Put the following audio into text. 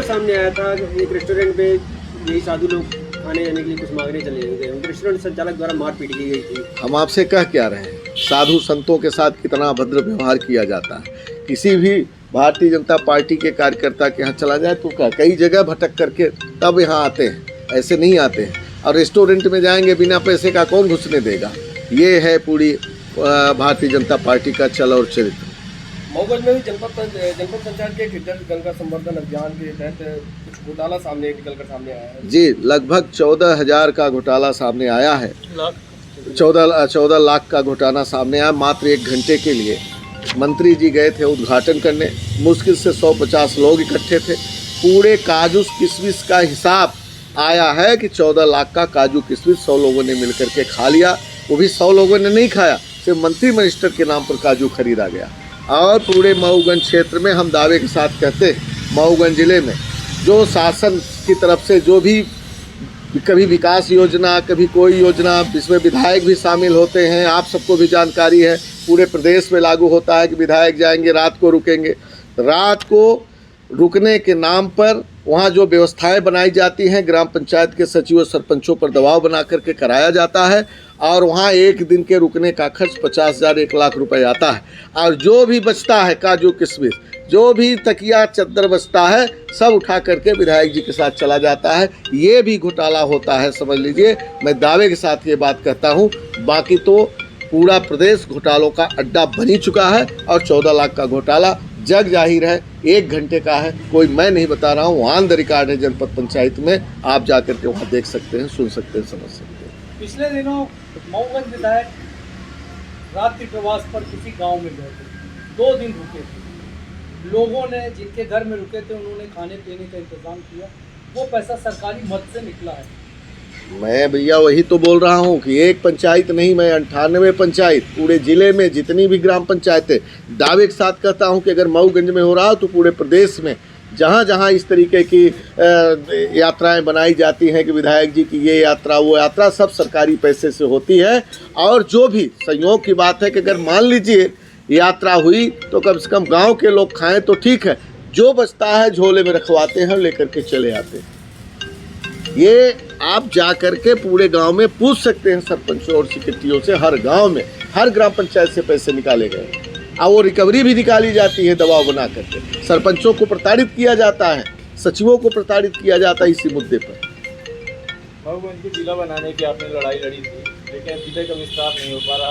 सामने आया था कि एक रेस्टोरेंट पे यही साधु लोग खाने जाने के लिए कुछ मांगने चले गए, उनके रेस्टोरेंट संचालक द्वारा मारपीट की गई थी। हम आपसे कह क्या रहे हैं, साधु संतों के साथ कितना अभद्र व्यवहार किया जाता है। किसी भी भारतीय जनता पार्टी के कार्यकर्ता के यहाँ चला जाए तो क्या कई जगह भटक करके तब यहाँ आते हैं, ऐसे नहीं आते हैं। और रेस्टोरेंट में जाएंगे बिना पैसे का कौन घुसने देगा। ये है पूरी भारतीय जनता पार्टी का चल और चरित्र। मऊगंज में भी जनपद संचार के गंगा संवर्धन अभियान के तहत कुछ घोटाला सामने निकलकर सामने आया है। जी, लगभग 14,000 का घोटाला सामने आया है। 14 लाख का घोटाला सामने आया मात्र 1 घंटे के लिए। मंत्री जी गए थे उद्घाटन करने, मुश्किल से 150 लोग इकट्ठे थे। पूरे काजू किशमिश का हिसाब आया है कि 14 लाख का काजू किशमिश 100 लोगों ने मिलकर के खा लिया। वो भी 100 लोगों ने नहीं खाया, सिर्फ मंत्री मिनिस्टर के नाम पर काजू खरीदा गया। और पूरे मऊगंज क्षेत्र में हम दावे के साथ कहते हैं, मऊगंज ज़िले में जो शासन की तरफ से जो भी कभी विकास योजना, कभी कोई योजना, इसमें विधायक भी शामिल होते हैं। आप सबको भी जानकारी है, पूरे प्रदेश में लागू होता है कि विधायक जाएंगे, रात को रुकेंगे। रात को रुकने के नाम पर वहाँ जो व्यवस्थाएं बनाई जाती हैं, ग्राम पंचायत के सचिवों सरपंचों पर दबाव बना करके कराया जाता है। और वहाँ एक दिन के रुकने का खर्च 50,000 1 लाख रुपए आता है। और जो भी बचता है काजू किशमिश, जो भी तकिया चद्दर बचता है, सब उठा करके विधायक जी के साथ चला जाता है। ये भी घोटाला होता है, समझ लीजिए। मैं दावे के साथ ये बात कहता हूँ। बाकी तो पूरा प्रदेश घोटालों का अड्डा बन ही चुका है। और 14 लाख का घोटाला जग जाहिर है, 1 घंटे का है, कोई मैं नहीं बता रहा हूँ। ऑन द रिकॉर्ड है जनपद पंचायत में, आप जा करके वहाँ देख सकते हैं, सुन सकते हैं, समझ सकते हैं। पिछले दिनों मऊगंज विधायक रात्रि प्रवास पर किसी गांव में गए थे, 2 दिन रुके थे। लोगों ने जिनके घर में रुके थे उन्होंने खाने पीने का इंतजाम किया, वो पैसा सरकारी मद से निकला है। मैं भैया वही तो बोल रहा हूँ कि एक पंचायत नहीं, मैं 98 पंचायत पूरे ज़िले में जितनी भी ग्राम पंचायतें, दावे के साथ कहता हूँ कि अगर मऊगंज में हो रहा हो तो पूरे प्रदेश में जहाँ जहाँ इस तरीके की यात्राएं बनाई जाती हैं कि विधायक जी की ये यात्रा वो यात्रा, सब सरकारी पैसे से होती है। और जो भी संयोग की बात है कि अगर मान लीजिए यात्रा हुई तो कम से कम गांव के लोग खाएं तो ठीक है, जो बचता है झोले में रखवाते हैं, लेकर के चले आते हैं। ये आप जा कर के पूरे गांव में पूछ सकते हैं सरपंचों और सेक्रेटरियों से। हर गांव में, हर ग्राम पंचायत से पैसे निकाले गए और वो रिकवरी भी निकाली जाती है दबाव बना करके। सरपंचों को प्रताड़ित किया जाता है, सचिवों को प्रताड़ित किया जाता है इसी मुद्दे पर। मऊगंज को जिला बनाने की आपने लड़ाई लड़ी थी, लेकिन अभी तक विस्तार नहीं हो पा रहा।